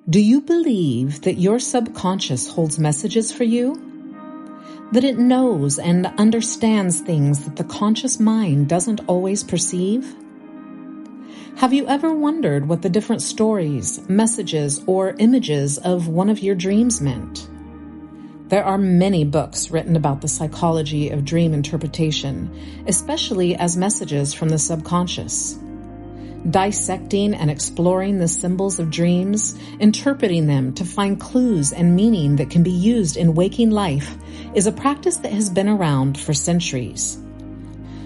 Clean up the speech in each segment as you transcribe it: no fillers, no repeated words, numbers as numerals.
Do you believe that your subconscious holds messages for you? That it knows and understands things that the conscious mind doesn't always perceive? Have you ever wondered what the different stories, messages, or images of one of your dreams meant? There are many books written about the psychology of dream interpretation, especially as messages from the subconscious. Dissecting and exploring the symbols of dreams, interpreting them to find clues and meaning that can be used in waking life is a practice that has been around for centuries.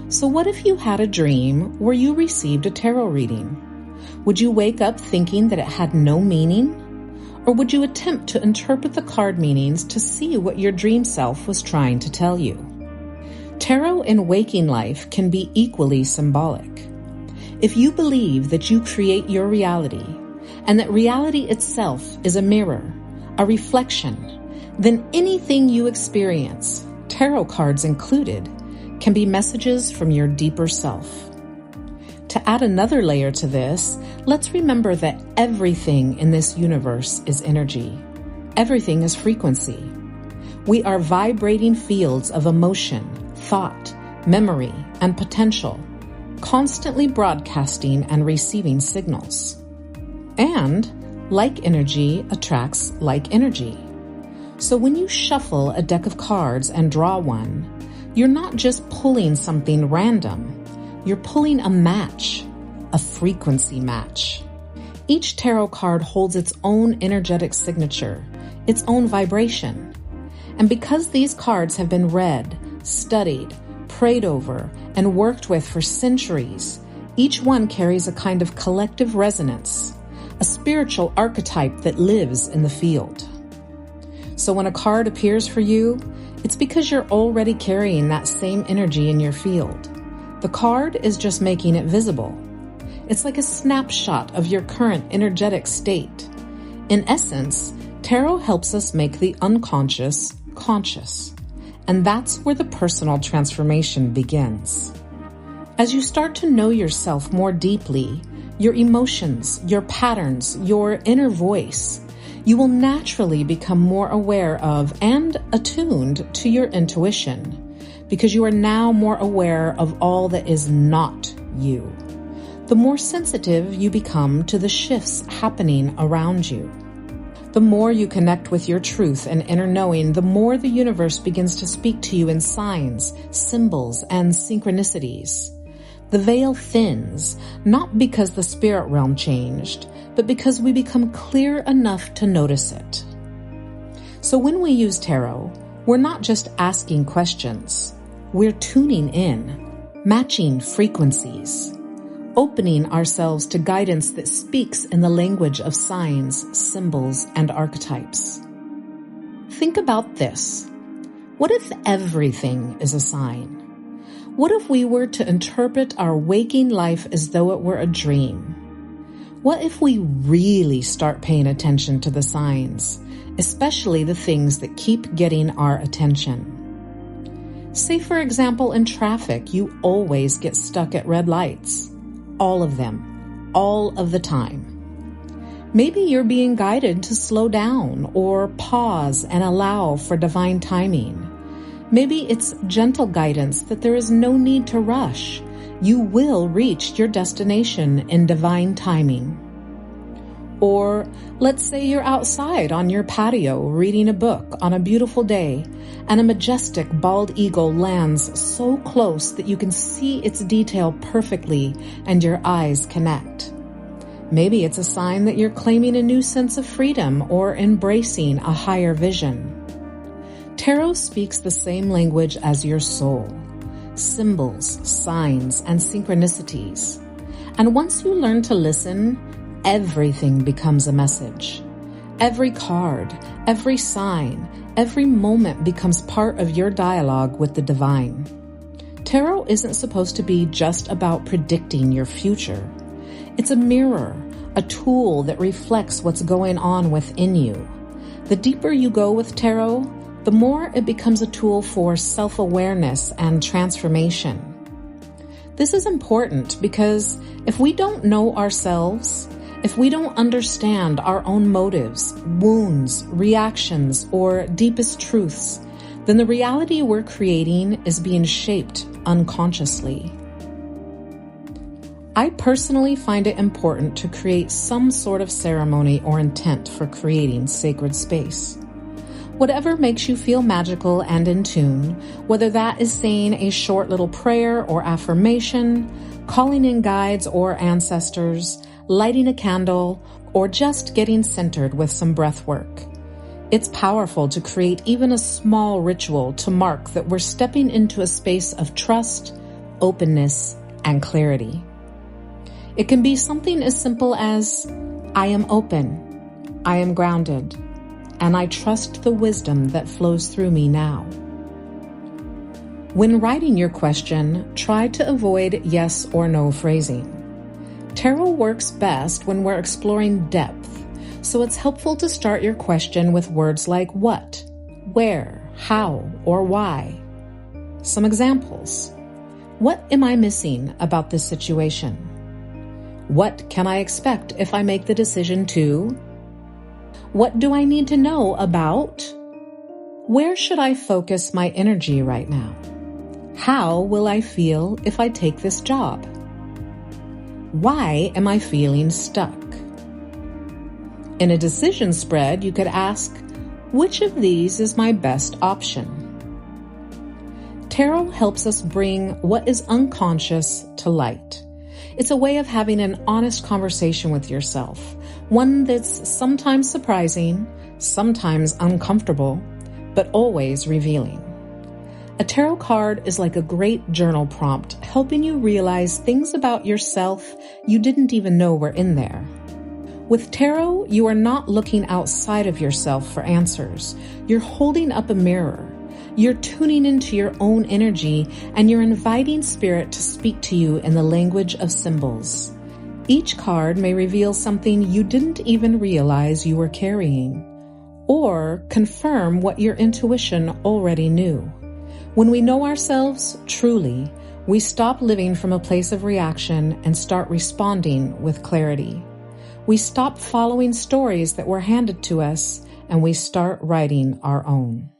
So what if you had a dream where you received a tarot reading? Would you wake up thinking that it had no meaning? Or would you attempt to interpret the card meanings to see what your dream self was trying to tell you? Tarot in waking life can be equally symbolic. If you believe that you create your reality and that reality itself is a mirror, a reflection, then anything you experience, tarot cards included, can be messages from your deeper self. To add another layer to this, let's remember that everything in this universe is energy. Everything is frequency. We are vibrating fields of emotion, thought, memory, and potential, constantly broadcasting and receiving signals. And like energy attracts like energy. So when you shuffle a deck of cards and draw one, you're not just pulling something random. You're pulling a match, a frequency match. Each tarot card holds its own energetic signature, its own vibration. And because these cards have been read, studied, prayed over, and worked with for centuries, each one carries a kind of collective resonance, a spiritual archetype that lives in the field. So when a card appears for you, it's because you're already carrying that same energy in your field. The card is just making it visible. It's like a snapshot of your current energetic state. In essence, tarot helps us make the unconscious conscious. And that's where the personal transformation begins. As you start to know yourself more deeply, your emotions, your patterns, your inner voice, you will naturally become more aware of and attuned to your intuition, because you are now more aware of all that is not you. The more sensitive you become to the shifts happening around you. The more you connect with your truth and inner knowing, the more the universe begins to speak to you in signs, symbols, and synchronicities. The veil thins, not because the spirit realm changed, but because we become clear enough to notice it. So when we use tarot, we're not just asking questions. We're tuning in, matching frequencies, opening ourselves to guidance that speaks in the language of signs, symbols, and archetypes. Think about this. What if everything is a sign? What if we were to interpret our waking life as though it were a dream? What if we really start paying attention to the signs, especially the things that keep getting our attention? Say, for example, in traffic, you always get stuck at red lights. All of them, all of the time. Maybe you're being guided to slow down or pause and allow for divine timing. Maybe it's gentle guidance that there is no need to rush. You will reach your destination in divine timing. Or let's say you're outside on your patio reading a book on a beautiful day, and a majestic bald eagle lands so close that you can see its detail perfectly and your eyes connect. Maybe it's a sign that you're claiming a new sense of freedom or embracing a higher vision. Tarot speaks the same language as your soul. Symbols, signs, and synchronicities. And once you learn to listen, everything becomes a message. Every card, every sign, every moment becomes part of your dialogue with the divine. Tarot isn't supposed to be just about predicting your future. It's a mirror, a tool that reflects what's going on within you. The deeper you go with tarot, the more it becomes a tool for self-awareness and transformation. This is important because if we don't know ourselves, If we don't understand our own motives, wounds, reactions, or deepest truths, then the reality we're creating is being shaped unconsciously. I personally find it important to create some sort of ceremony or intent for creating sacred space. Whatever makes you feel magical and in tune, whether that is saying a short little prayer or affirmation, calling in guides or ancestors, lighting a candle, or just getting centered with some breath work. It's powerful to create even a small ritual to mark that we're stepping into a space of trust, openness, and clarity. It can be something as simple as, I am open, I am grounded, and I trust the wisdom that flows through me now. When writing your question, try to avoid yes or no phrasing. Tarot works best when we're exploring depth, so it's helpful to start your question with words like what, where, how, or why. Some examples. What am I missing about this situation? What can I expect if I make the decision to? What do I need to know about? Where should I focus my energy right now? How will I feel if I take this job? Why am I feeling stuck? In a decision spread, you could ask, which of these is my best option? Tarot helps us bring what is unconscious to light. It's a way of having an honest conversation with yourself, one that's sometimes surprising, sometimes uncomfortable, but always revealing. A tarot card is like a great journal prompt, helping you realize things about yourself you didn't even know were in there. With tarot, you are not looking outside of yourself for answers. You're holding up a mirror. You're tuning into your own energy, and you're inviting spirit to speak to you in the language of symbols. Each card may reveal something you didn't even realize you were carrying, or confirm what your intuition already knew. When we know ourselves truly, we stop living from a place of reaction and start responding with clarity. We stop following stories that were handed to us, and we start writing our own.